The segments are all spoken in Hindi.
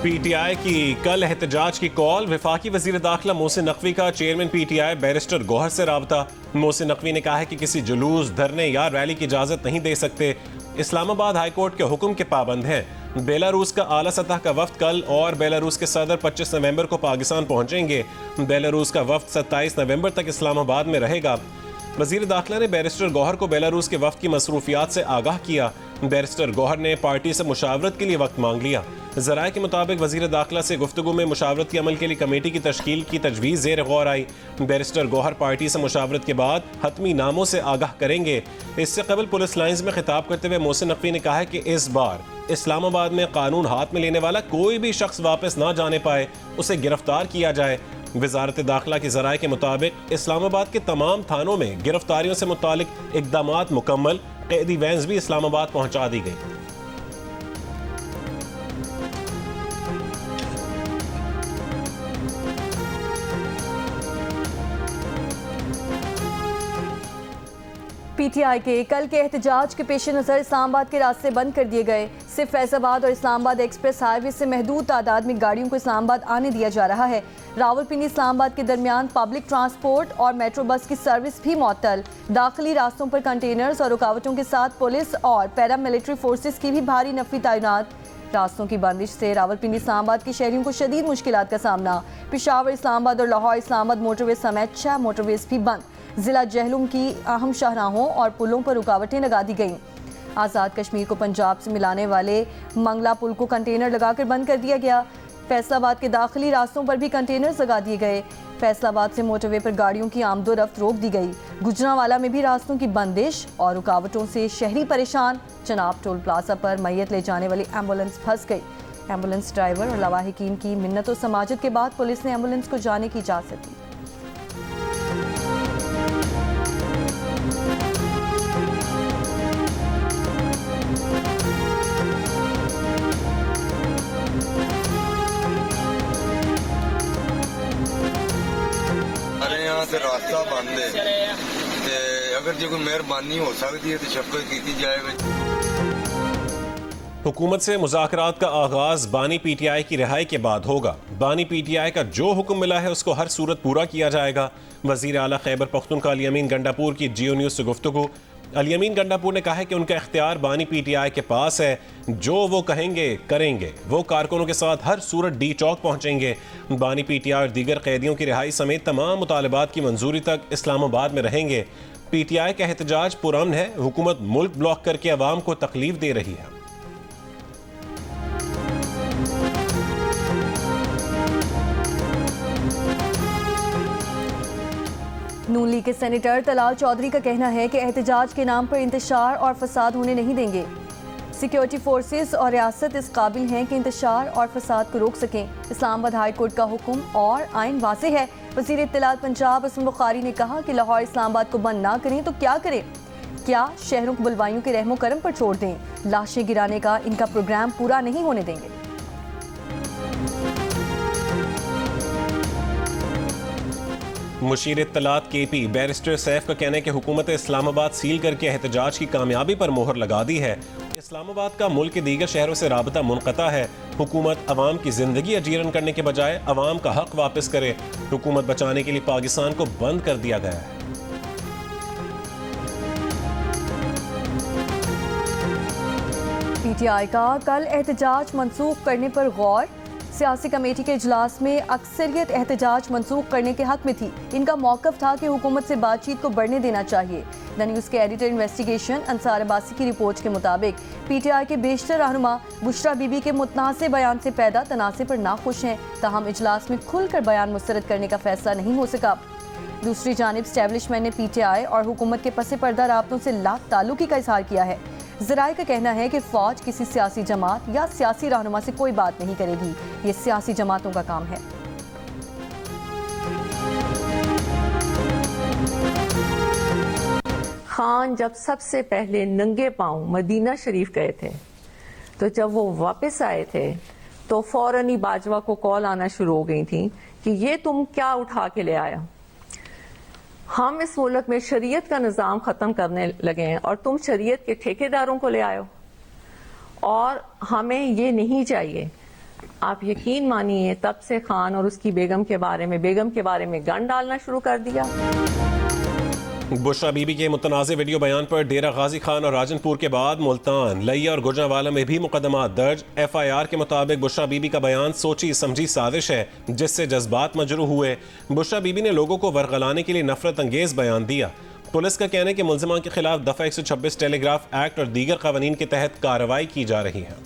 PTI की कल एहतजाज की कॉल। वफाकी वजीर दाखिला मोहसिन नकवी का चेयरमैन PTI बैरिस्टर गौहर से राबता। मोहसिन नकवी ने कहा है कि किसी जुलूस, धरने या रैली की इजाजत नहीं दे सकते। इस्लामाबाद हाईकोर्ट के हुक्म के पाबंद हैं। बेलारूस का आला सतह का वफ्द कल और बेलारूस के सदर 25 नवंबर को पाकिस्तान पहुंचेंगे। बेलारूस का वफ्द 27 नवंबर तक इस्लामाबाद में रहेगा। वजीर दाखिला ने बैरिस्टर गौहर को बेलारूस के वफ्द की मसरूफियात से आगाह किया। बैरिस्टर गौहर ने पार्टी से मुशावरत के लिए वक्त मांग लिया। ज़राए के मुताबिक वजीर दाखिला से गुफ्तगू में मुशावरत के अमल के लिए कमेटी की तश्कील की तजवीज़ ज़ेर गौर आई। बैरिस्टर गौहर पार्टी से मुशावरत के बाद हतमी नामों से आगाह करेंगे। इससे कबल पुलिस लाइन्स में खिताब करते हुए मोहसिन नकवी ने कहा है कि इस बार इस्लामाबाद में कानून हाथ में लेने वाला कोई भी शख्स वापस ना जाने पाए, उसे गिरफ्तार किया जाए। वजारत दाखिला की ज़राए के मुताबिक इस्लामाबाद के तमाम थानों में गिरफ्तारियों से मुतालिक इक़दामात मुकम्मल। कैदी वैन्स भी इस्लामाबाद पहुंचा दी गई। PTI के कल के एहतजाज के पेश नज़र इस्लामाबाद के रास्ते बंद कर दिए गए। सिर्फ फैसलाबाद और इस्लामाबाद एक्सप्रेस हाईवे से महदूद तादाद में गाड़ियों को इस्लामाबाद आने दिया जा रहा है। रावलपिंडी इस्लामाबाद के दरमियान पब्लिक ट्रांसपोर्ट और मेट्रो बस की सर्विस भी मुअत्तल। दाखिली रास्तों पर कंटेनर्स और रुकावटों के साथ पुलिस और पैरामिलिट्री फोर्सेस की भी भारी नफरी तैनात। रास्तों की बंदिश से रावलपिंडी इस्लामाबाद के शहरियों को शदीद मुश्किलात का सामना। पेशावर इस्लामाबाद और लाहौर इस्लामाबाद मोटरवे समेत 6 मोटरवेज भी बंद। जिला जहलुम की अहम शाहराहों और पुलों पर रुकावटें लगा दी गईं। आज़ाद कश्मीर को पंजाब से मिलाने वाले मंगला पुल को कंटेनर लगाकर बंद कर दिया गया। फैसलाबाद के दाखिली रास्तों पर भी कंटेनर्स लगा दिए गए। फैसलाबाद से मोटरवे पर गाड़ियों की आमदोरफ्त रोक दी गई। गुजरांवाला में भी रास्तों की बंदिश और रुकावटों से शहरी परेशान। चनाब टोल प्लाजा पर मैयत ले जाने वाली एम्बुलेंस फंस गई। एम्बुलेंस ड्राइवर और लवाहिकीन की मिन्नत और समाजत के बाद पुलिस ने एम्बुलेंस को जाने की इजाज़त दी। रास्ता बंद है, अगर जो कोई मेहरबानी हो सकती है तो शफकत की जाए। हुकूमत से मुज़ाकरात का आगाज बानी PTI की रिहाई के बाद होगा। बानी PTI का जो हुक्म मिला है उसको हर सूरत पूरा किया जाएगा। वज़ीर आला खैबर पख्तूनख्वा अली अमीन गंडापुर की जियो न्यूज़ से गुफ्तगू। अली अमीन गंडापुर ने कहा है कि उनका इख्तियार बानी PTI के पास है, जो वो कहेंगे करेंगे। वो कारकुनों के साथ हर सूरत डी चौक पहुंचेंगे। बानी PTI और दीगर कैदियों की रिहाई समेत तमाम मुतालबात की मंजूरी तक इस्लामाबाद में रहेंगे। PTI का एहतजाज पुरअमन है। हुकूमत मुल्क ब्लॉक करके अवाम को तकलीफ दे रही है। नून लीग के सेनेटर तलाल चौधरी का कहना है कि एहतजाज के नाम पर इंतशार और फसाद होने नहीं देंगे। सिक्योरिटी फोर्सेस और रियासत इस काबिल हैं कि इंतशार और फसाद को रोक सकें। इस्लामाबाद हाई कोर्ट का हुक्म और आइन वाज़ेह है। वज़ीर इत्तलात पंजाब असम बुखारी ने कहा कि लाहौर इस्लामाबाद को बंद ना करें तो क्या करें? क्या शहरों को बुलवाइयों के रहमो करम पर छोड़ दें? लाशें गिराने का इनका प्रोग्राम पूरा नहीं होने देंगे। मुशीर इत्तलात KP बैरिस्टर सैफ का कहना है कि हुकूमत इस्लामाबाद सील करके एहतजाज की कामयाबी पर मोहर लगा दी है। इस्लामाबाद का मुल्क के दीगर शहरों से राबता मुनक़ता है। हुकूमत अवाम की जिंदगी अजीरन करने के बजाय अवाम का हक वापस करे। हुकूमत बचाने के लिए पाकिस्तान को बंद कर दिया गया है। PTI का कल एहतजाज मनसूख करने पर गौर। सियासी कमेटी के इजलास में अक्सरियत एहतजाज मनसूख करने के हक में थी। इनका मौक़िफ़ था कि हुकूमत से बातचीत को बढ़ने देना चाहिए। द न्यूज़ के एडिटर इन्वेस्टिगेशन अंसार अब्बासी की रिपोर्ट के मुताबिक PTI के बेशतर रहनुमा बुशरा बीबी के मुतनाज़े बयान से पैदा तनाज़े पर नाखुश हैं। ताहम इजलास में खुलकर बयान मुस्तरद करने का फैसला नहीं हो सका। दूसरी जानिब एस्टैब्लिशमेंट ने PTI और हुकूमत के पसे पर्दा राब्तों से ताल्लुकी का इजहार किया है। ज़राए का कहना है कि फ़ौज किसी सियासी जमात या सियासी रहनुमा से कोई बात नहीं करेगी। ये सियासी जमातों का काम है। खान जब सबसे पहले नंगे पांव मदीना शरीफ गए थे, तो जब वो वापस आए थे तो फौरन ही बाजवा को कॉल आना शुरू हो गई थी कि ये तुम क्या उठा के ले आया। हम इस मुल्क में शरीयत का निज़ाम ख़त्म करने लगे हैं और तुम शरीयत के ठेकेदारों को ले आए हो। और हमें ये नहीं चाहिए आप यकीन मानिए तब से खान और उसकी बेगम के बारे में गन डालना शुरू कर दिया। बुशरा बीबी के मुतनाज़ वीडियो बयान पर डेरा गाजी खान और राजनपुर के बाद मुल्तान, लिया और गुजरांवाला में भी मुकदमा दर्ज। FIR के मुताबिक बुशरा बीबी का बयान सोची समझी साजिश है जिससे जज्बात मजरू हुए। बुशरा बीबी ने लोगों को वरगलाने के लिए नफरत अंगेज बयान दिया। पुलिस का कहना है कि मुल्जिमान के खिलाफ दफा 126 टेलीग्राफ एक्ट और दीगर कानून के तहत कार्रवाई की जा रही है।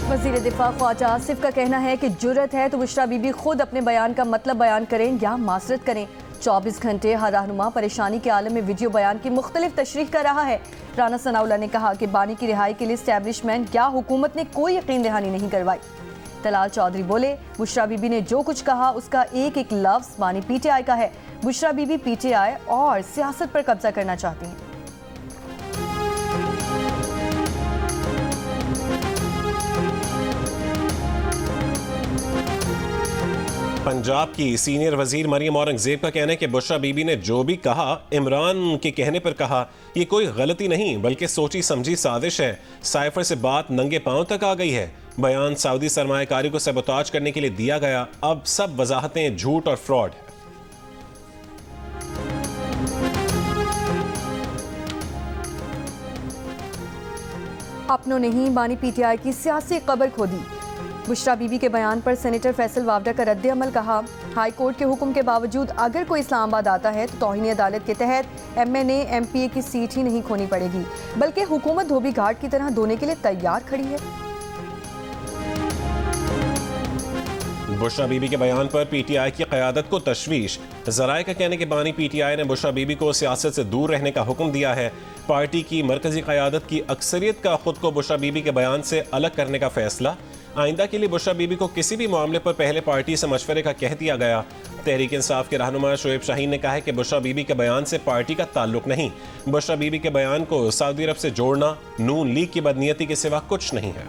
वज़ीर दिफा ख्वाजा आसिफ का कहना है कि जुर्रत है तो बुशरा बीबी खुद अपने बयान का मतलब बयान करें या मासरत करें। 24 घंटे हर रहनुमा परेशानी के आलम में वीडियो बयान की मुख्तलिफ तशरीह कर रहा है। राना सनाउल्लाह ने कहा कि बानी की रिहाई के लिए इस्टेब्लिशमेंट या हुकूमत ने कोई यकीन दहानी नहीं करवाई। तलाल चौधरी बोले, बुशरा बीबी ने जो कुछ कहा उसका एक एक लफ्ज बानी PTI का है। बुशरा बीबी PTI और सियासत पर कब्जा करना चाहती हैं। पंजाब की सीनियर वजीर मरियम औरंगजेब का कहना है कि बुशरा बीबी ने जो भी कहा इमरान के कहने पर कहा, ये कोई गलती नहीं बल्कि सोची समझी साजिश है। साइफर से बात नंगे पांव तक आ गई है। बयान सऊदी सरमायाकारी को सबोताज करने के लिए दिया गया। अब सब वजाहतें झूठ और फ्रॉड है। अपनों ने ही बानी PTI की सियासी कब्र खोदी। बुशरा बीबी के बयान पर सेनेटर फैसल वावडा का रद्द अमल कहा, हाई कोर्ट के हुक्म के बावजूद अगर कोई इस्लामाबाद आता है तो तौहीन अदालत के तहत MNA MPA की सीट ही नहीं खोनी पड़ेगी बल्कि हुकूमत धोबी घाट की तरह धोने के लिए तैयार खड़ी है। बुशरा बीबी के बयान पर PTI की क़यादत को तशवीश। ज़राए का कहना है कि बानी PTI ने बुशरा बीबी को सियासत से दूर रहने का हुक्म दिया है। पार्टी की मरकजी क़यादत की अक्सरियत का खुद को बुशरा बीबी के बयान से अलग करने का फैसला। आइंदा के लिए बुशरा बीबी को किसी भी मामले पर पहले पार्टी से मशवरे का कह दिया गया। तहरीक इंसाफ के रहनुमा शोएब शाहीन ने कहा है कि बुशरा बीबी के बयान से पार्टी का ताल्लुक नहीं। बुशरा बीबी के बयान को सऊदी अरब से जोड़ना नून लीग की बदनीयती के सिवा कुछ नहीं है।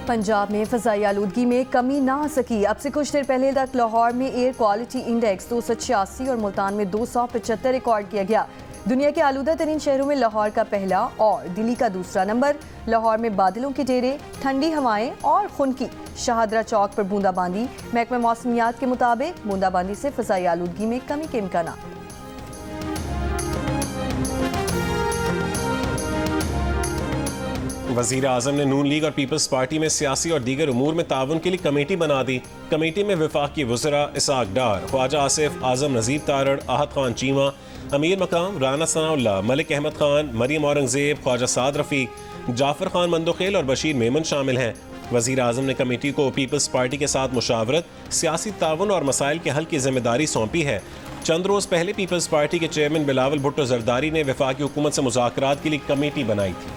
पंजाब में फ़ज़ाई आलूदगी में कमी ना आ सकी। अब से कुछ देर पहले तक लाहौर में एयर क्वालिटी इंडेक्स 286 और मुल्तान में 275 रिकॉर्ड किया गया। दुनिया के आलूदा तरीन शहरों में लाहौर का पहला और दिल्ली का दूसरा नंबर। लाहौर में बादलों के डेरे, ठंडी हवाएं और खुनकी। शाहदरा चौक पर बूंदाबांदी। महकमा मौसमियात के मुताबिक बूंदाबांदी से फ़ज़ाई आलूदगी में कमी के इम्कान। वज़ीर आज़म ने नून लीग और पीपल्स पार्टी में सियासी और दीगर उमूर में ताउन के लिए कमेटी बना दी। कमेटी में वफाकी वज़रा इसाक डार, ख्वाजा आसिफ, आज़म नज़ीर तारड़, आहत खान चीमा, अमीर मकाम, राना सनाउल्लाह, मलिक अहमद खान, मरियम औरंगजेब, ख्वाजा साद रफ़ीक, जाफ़र खान मंदोखेल और बशीर मेमन शामिल हैं। वज़ीर आज़म ने कमेटी को पीपल्स पार्टी के साथ मुशावरत, सियासी ताउन और मसाइल के हल की जिम्मेदारी सौंपी है। चंद रोज़ पहले पीपल्स पार्टी के चेयरमैन बिलावल भुट्टो जरदारी ने वफाकी हुकूमत से मुज़ाकरात के लिए कमेटी बनाई थी।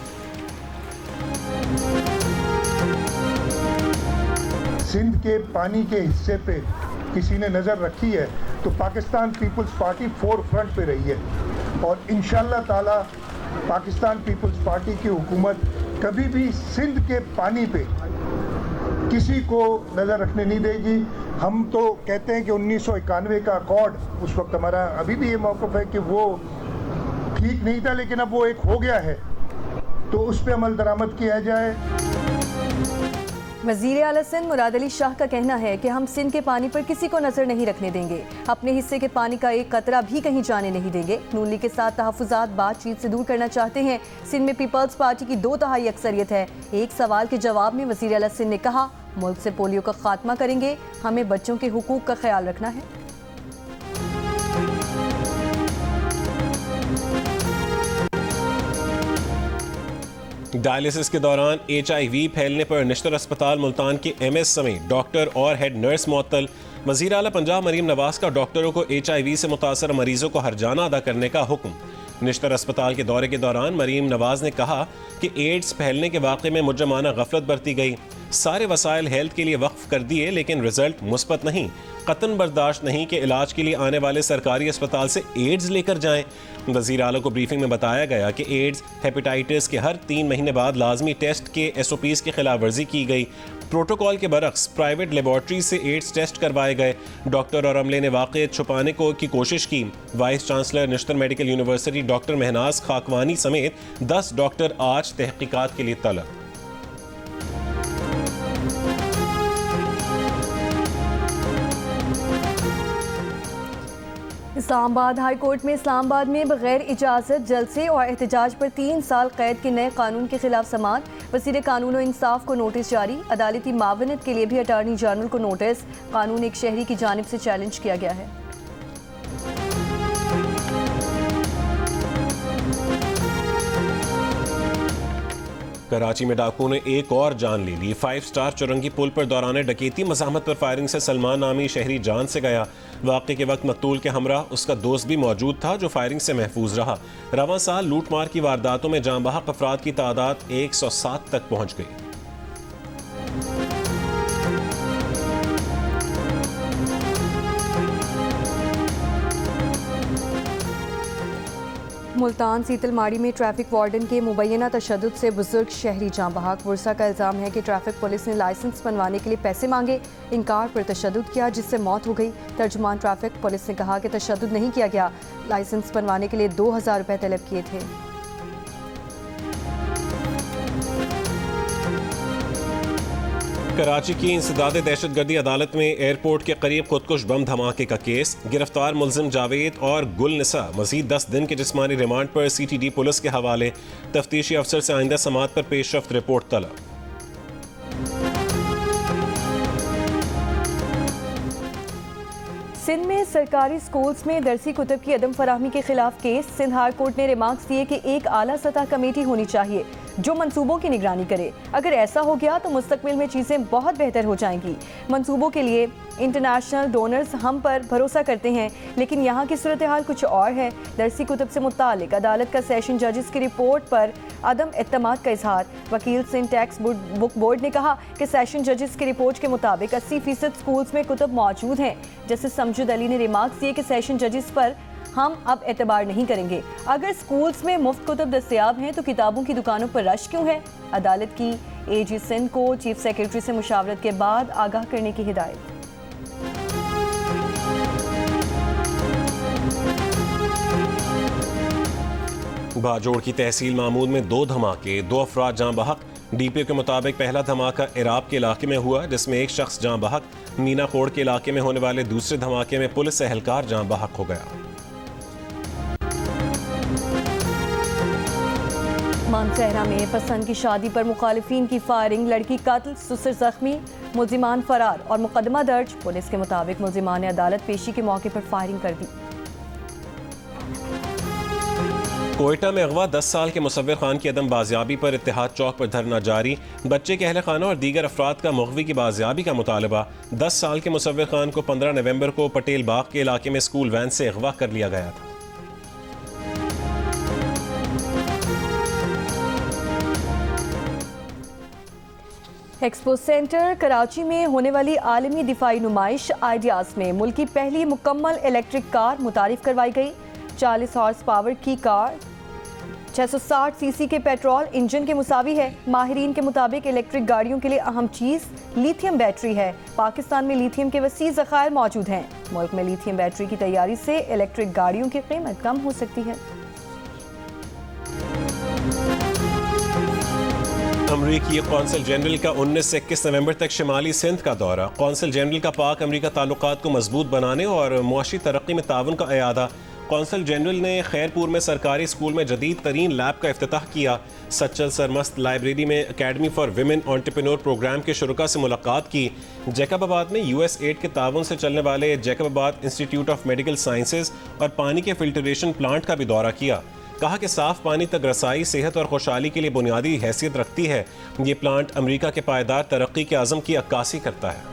सिंध के पानी के हिस्से पे किसी ने नज़र रखी है तो पाकिस्तान पीपल्स पार्टी फोर फ्रंट पे रही है और इंशाअल्लाह ताला पाकिस्तान पीपल्स पार्टी की हुकूमत कभी भी सिंध के पानी पे किसी को नज़र रखने नहीं देगी। हम तो कहते हैं कि 1991 का अकॉर्ड, उस वक्त हमारा अभी भी ये मौक़िफ़ है कि वो ठीक नहीं था, लेकिन अब वो एक हो गया है तो उस पर अमल दरामद किया जाए। वज़ीर आला सिंध मुराद अली शाह का कहना है कि हम सिंध के पानी पर किसी को नजर नहीं रखने देंगे। अपने हिस्से के पानी का एक कतरा भी कहीं जाने नहीं देंगे। नून लीग के साथ तहफ़्फ़ुज़ात बातचीत से दूर करना चाहते हैं। सिंध में पीपल्स पार्टी की 2/3 अक्सरियत है। एक सवाल के जवाब में वज़ीर आला सिंध ने कहा, मुल्क से पोलियो का खात्मा करेंगे। हमें बच्चों के हुकूक का ख्याल रखना है। डायलिसिस के दौरान HIV फैलने पर निश्तर अस्पताल मुल्तान के MS समेत डॉक्टर और हेड नर्स मुअत्तल। वज़ीर आला पंजाब मरीम नवाज का डॉक्टरों को HIV से मुतासर मरीजों को हर्जाना अदा करने का हुक्म। निश्तर अस्पताल के दौरे के दौरान मरीम नवाज ने कहा कि एड्स फैलने के वाक़े में मुजरमाना गफलत बरती गई। सारे वसाइल हेल्थ के लिए वक्फ कर दिए लेकिन रिजल्ट मुस्बत नहीं। कतन बर्दाश्त नहीं कि इलाज के लिए आने वाले सरकारी अस्पताल से एड्स लेकर जाएं। वज़ीर आला को ब्रीफिंग में बताया गया कि एड्स हेपेटाइटिस के हर 3 महीने बाद लाजमी टेस्ट के SOPs की खिलाफ वर्जी की गई। प्रोटोकॉल के बरक्स प्राइवेट लेबॉर्ट्री से एड्स टेस्ट करवाए गए। डॉक्टर और अमले ने वाक़ियत छुपाने की कोशिश की। Vice chancellor national medical university doctor Mahnaz Khakwani समेत 10 डॉक्टर आज तहकीकात के लिए तलब। इस्लामाबाद हाई कोर्ट में इस्लामाबाद में बगैर इजाज़त जलसे और एहतजाज पर 3 साल कैद के नए कानून के खिलाफ समाअत। वज़ीर कानून और इंसाफ को नोटिस जारी। अदालती मावनत के लिए भी अटॉर्नी जनरल को नोटिस। कानून एक शहरी की जानिब से चैलेंज किया गया है। कराची में डाकुओं ने एक और जान ले ली। 5 स्टार चौरंगी पुल पर दौरान डकैती मज़ाहमत पर फायरिंग से सलमान नामी शहरी जान से गया। वाक़े के वक्त मकतूल के हमरा उसका दोस्त भी मौजूद था जो फायरिंग से महफूज रहा। रवां साल लूट मार की वारदातों में जान बहक अफराद की तादाद 107 तक पहुँच गई। मुल्तान सीतलमाड़ी में ट्रैफिक वार्डन के मुबैना तशद्दुद से बुजुर्ग शहरी जाँ बहक। वर्षा का इल्ज़ाम है कि ट्रैफिक पुलिस ने लाइसेंस बनवाने के लिए पैसे मांगे, इनकार पर तशद्दुद किया जिससे मौत हो गई। तर्जुमान ट्रैफिक पुलिस ने कहा कि तशद्दुद नहीं किया गया, लाइसेंस बनवाने के लिए 2000 रुपये तलब किए थे। कराची की इंसदादे दहशतगर्दी अदालत में एयरपोर्ट के करीब खुदकुश बम धमाके का केस। गिरफ्तार मुलजिम जावेद और गुल निसा मजीद 10 दिन के जिस्मानी रिमांड पर CTD पुलिस के हवाले। तफ्तीशी अफसर से आइंदा समाअत पर पेशरफ्त रिपोर्ट तलब। सिंध में सरकारी स्कूल्स में दरसी कुतब की अदम फराहमी के खिलाफ केस। सिंध हाई कोर्ट ने रिमार्क्स दिए कि एक आला सतह कमेटी होनी चाहिए जो मंसूबों की निगरानी करे। अगर ऐसा हो गया तो मुस्तकबिल में चीज़ें बहुत बेहतर हो जाएंगी। मंसूबों के लिए इंटरनेशनल डोनर्स हम पर भरोसा करते हैं, लेकिन यहाँ की सूरत हाल कुछ और है। दरसी कुतब से मुतालिक अदालत का सेशन जजेस की रिपोर्ट पर अदम एतमाद का इजहार। वकील सिंध टैक्स बुक बोर्ड ने कहा कि सेशन जजेस की रिपोर्ट के मुताबिक 80% स्कूल्स में कुतब मौजूद हैं। जस्टिस समजुद अली ने रिमार्क्स दिए कि सेशन जजेस पर हम अब एतबार नहीं करेंगे। अगर स्कूल्स में मुफ्त कुतब दस्तयाब हैं तो किताबों की दुकानों पर रश क्यों है। अदालत की AG सिंध को चीफ सेक्रेटरी से मुशावरत के बाद आगाह करने की हिदायत। बाजोड़ की तहसील मामूद में 2 धमाके, 2 अफराद जाँ बहक। DPO के मुताबिक पहला धमाका इराब के इलाके में हुआ जिसमें एक शख्स जाँ बहक। मीना कोड़ के इलाके में होने वाले दूसरे धमाके में पुलिस एहलकार जाँ बहक हो गया। मानसहरा में पसंद की शादी पर मुखालिफिन की फायरिंग, लड़की कत्ल, सुसर जख्मी, मुलजिमान फरार और मुकदमा दर्ज। पुलिस के मुताबिक मुलजिमान ने अदालत पेशी के मौके पर फायरिंग कर दी। कोयटा में अगवा 10 साल के मुसव्विर खान की अदम बाजियाबी पर इत्तेहाद चौक पर धरना जारी। बच्चे के अहल खाना और दीगर अफराद का मुग़वी की बाजियाबी का मुतालबा। 10 साल के मुसव्विर खान को 15 नवंबर को पटेल बाग के इलाके में स्कूल वैन से अगवा कर लिया गया था। एक्सपो सेंटर कराची में होने वाली आलमी दिफाई नुमाइश आइडियाज़ में मुल्क की पहली मुकम्मल इलेक्ट्रिक कार मुतारिफ करवाई गई। 40 हॉर्स पावर की कार 660 सीसी के पेट्रोल इंजन के मुसावी है। माहिरीन के मुताबिक इलेक्ट्रिक गाड़ियों के लिए अहम चीज़ लिथियम बैटरी है। पाकिस्तान में लिथियम के वसी ज़खायर मौजूद हैं। मुल्क में लिथियम बैटरी की तैयारी से इलेक्ट्रिक गाड़ियों की कीमत कम हो सकती है। अमरीकी कौंसल जनरल का 19 से 21 नवंबर तक शिमाली सिंध का दौरा। कौंसल जनरल का पाक अमरीका ताल्लुकात को मजबूत बनाने और मुआशी तरक्की में ताउन का इरादा। कौंसल जनरल ने खैरपुर में सरकारी स्कूल में जदीद तरीन लैब का इफ्तिताह किया। सच्चल सरमस्त लाइब्रेरी में academy for women entrepreneur programme के शुरुका से मुलाकात की। जैकबाबाद में USAID के ताउन से चलने वाले Jacobabad institute of medical sciences और पानी के फिल्ट्रेशन प्लांट का भी दौरा किया। कहा कि साफ पानी तक रसाई सेहत और खुशहाली के लिए बुनियादी हैसियत रखती है। ये प्लांट अमेरिका के पायदार तरक्की के आज़म की अक्कासी करता है।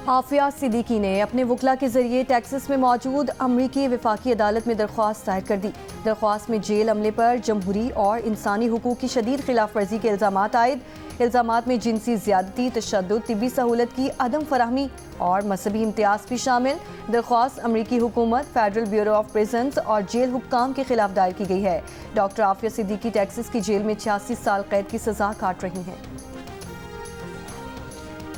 आफिया सिद्दीकी ने अपने वकला के जरिए टेक्सास में मौजूद अमरीकी वफाकी अदालत में दरख्वास्त दायर कर दी। दरख्वास्त में जेल अमले पर जमहूरी और इंसानी हुकूक की शदीद खिलाफ वर्जी के इल्ज़ामात आयद। इल्ज़ामात में जिनसी ज़्यादती, तशद्दुद, तिब्बी सहूलत की अदम फराहमी और मजहबी इम्तियाज़ भी शामिल। दरख्वास्त अमरीकी हुकूमत, फेडरल ब्यूरो ऑफ प्रिजन्स और जेल हुक्काम के खिलाफ दायर की गई है। डॉक्टर आफिया सिद्दीकी टेक्सास की जेल में 86 साल कैद की सजा काट रही हैं।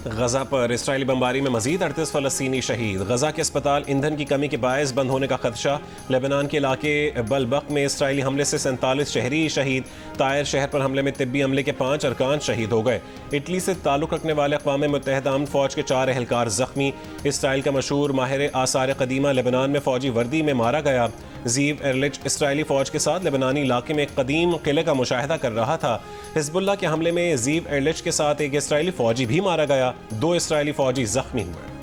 गजा पर इसराइली बमबारी में मजीद 38 फलस्तीनी शहीद। गजा के अस्पताल ईंधन की कमी के बायस बंद होने का खदशा। लेबनान के इलाके बलबक में इसराइली हमले से 47 शहरी शहीद। तायर शहर पर हमले में तिब्बी अमले के 5 अरकान शहीद हो गए। इटली से ताल्लुक़ रखने वाले अक़वाम मुत्तहिदा अमन फ़ौज के 4 एहलकार ज़ख्मी। इसराइल का मशहूर माहिर आसार कदीमा लेबनान में फ़ौजी वर्दी में मारा गया। ज़ीव एरलिच इसराइली फ़ौज के साथ लेबनानी इलाके में एक कदीम किले का मुशाहिदा कर रहा था। हिज़्बुल्लाह के हमले में ज़ीव एरलिच के साथ एक इसराइली फ़ौजी भी मारा गया। 2 इसराइली फ़ौजी ज़ख्मी हुए।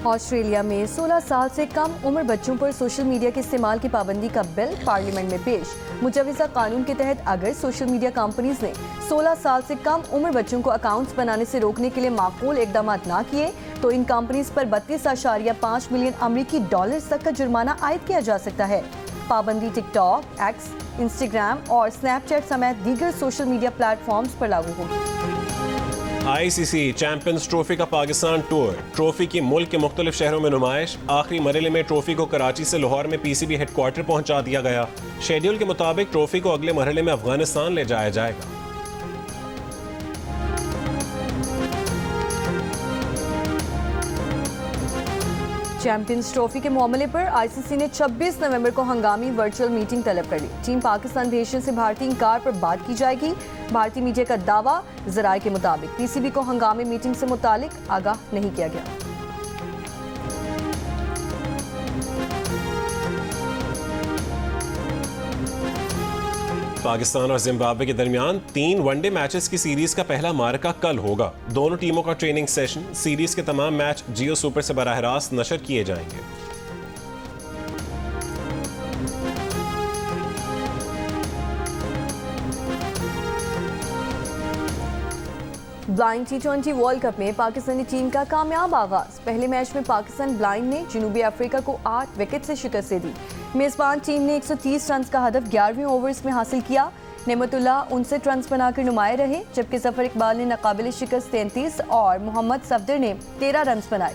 ऑस्ट्रेलिया में 16 साल से कम उम्र बच्चों पर सोशल मीडिया के इस्तेमाल की पाबंदी का बिल पार्लियामेंट में पेश। मुजवज़ा कानून के तहत अगर सोशल मीडिया कंपनीज ने 16 साल से कम उम्र बच्चों को अकाउंट्स बनाने से रोकने के लिए माकूल इकदाम ना किए तो इन कंपनीज पर 32.5 मिलियन अमरीकी डॉलर्स तक का जुर्माना आयद किया जा सकता है। पाबंदी टिकटॉक, एक्स, इंस्टाग्राम और स्नैपचैट समेत दीगर सोशल मीडिया प्लेटफॉर्म्स पर लागू होगी। ICC चैंपियंस ट्रॉफी का पाकिस्तान टूर। ट्रॉफी की मुल्क के मुख्तलिफ शहरों में नुमाइश। आखिरी मरहले में ट्रॉफी को कराची से लाहौर में PCB हेडक्वार्टर पहुंचा दिया गया। शेड्यूल के मुताबिक ट्रॉफी को अगले मरहले में अफगानिस्तान ले जाया जाएगा। चैंपियंस ट्रॉफी के मामले पर ICC ने 26 नवंबर को हंगामी वर्चुअल मीटिंग तलब कर ली। टीम पाकिस्तान भेजने से भारतीय इंकार पर बात की जाएगी। भारतीय मीडिया का दावा, ज़राए के मुताबिक PCB को हंगामी मीटिंग से मुतालिक आगाह नहीं किया गया। पाकिस्तान और जिम्बाब्वे के दरमियान 3 वनडे मैचेस की सीरीज का पहला मार्का कल होगा। दोनों टीमों का ट्रेनिंग सेशन। सीरीज के तमाम मैच जियो सुपर से बराह रास्त नशर किए जाएंगे। ब्लाइंड T20 वर्ल्ड कप में पाकिस्तानी टीम का कामयाब आगाज। पहले मैच में पाकिस्तान ब्लाइंड ने जनूबी अफ्रीका को 8 विकेट से शिकस्त दे दी। मेजबान टीम ने 130 रन का हदफ 11वें ओवर्स में हासिल किया। नेमतुल्लाह 59 रन बनाकर नुमाए रहे, जबकि जफर इकबाल ने नाकाबिल शिकस्त 33 और मोहम्मद सफदर ने 13 रन बनाए।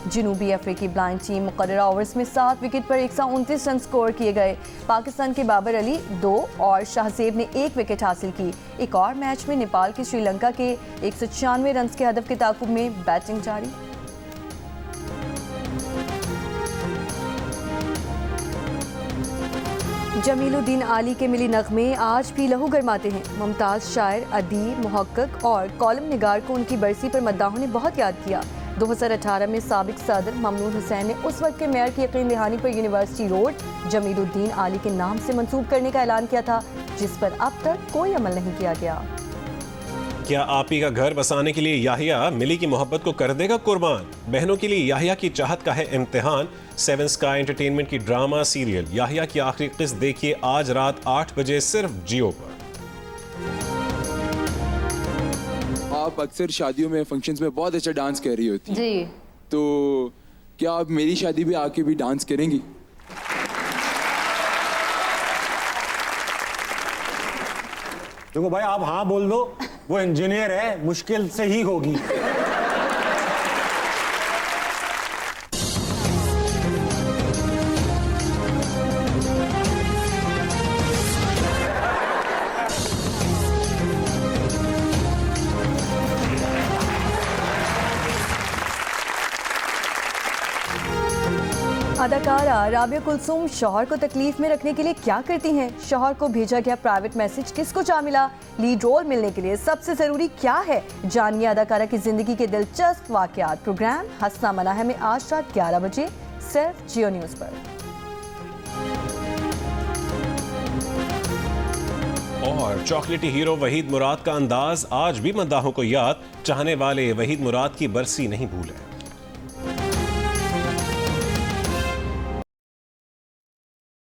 जनूबी अफ्रीकी ब्लाइंड टीम मुकर्ररा ओवर्स में 7 विकेट पर 129 रन स्कोर किए गए। पाकिस्तान के बाबर अली 2 और शाहजेब ने 1 विकेट हासिल की। एक और मैच में नेपाल के श्रीलंका के 196 रन के हदफ के ताकुब में बैटिंग जारी। जमीलुद्दीन आली के मिली नगमे आज भी लहू गरमाते हैं। मुमताज़ शायर, अदीब, मुहक्किक और कॉलम निगार को उनकी बरसी पर मद्दाहों ने बहुत याद किया। 2018 में साबिक सदर ममनून हुसैन ने उस वक्त के मेयर की यकीन दहानी पर यूनिवर्सिटी रोड जमीलुद्दीन आली के नाम से मंसूब करने का ऐलान किया था, जिस पर अब तक कोई अमल नहीं किया गया। क्या आपी का घर बसाने के लिए याहिया मिली की मोहब्बत को कर देगा कुर्बान? बहनों के लिए याहिया की चाहत का है इम्तिहान। 7 स्काई एंटरटेनमेंट की ड्रामा सीरियल याहिया की आखिरी किस्त देखिए आज रात 8 बजे सिर्फ जियो पर। आप अक्सर शादियों में, फंक्शंस में बहुत अच्छा डांस कर रही होती हैं जी, तो क्या आप मेरी शादी में आके भी डांस करेंगी? देखो भाई, आप हाँ बोल दो, वो इंजीनियर है, मुश्किल से ही होगी। अदाकारा राबिया कुलसूम शौहर को तकलीफ में रखने के लिए क्या करती हैं? शौहर को भेजा गया प्राइवेट मैसेज किसको जा मिला? लीड रोल मिलने के लिए सबसे जरूरी क्या है? जानिए अदाकारा की जिंदगी के दिलचस्प वाकयात। प्रोग्राम हंसना मना है में आज रात 11 बजे सिर्फ जियो न्यूज पर। और चॉकलेटी हीरो वहीद मुराद का अंदाज आज भी मद्दाहों को याद। चाहने वाले वहीद मुराद की बरसी नहीं भूले।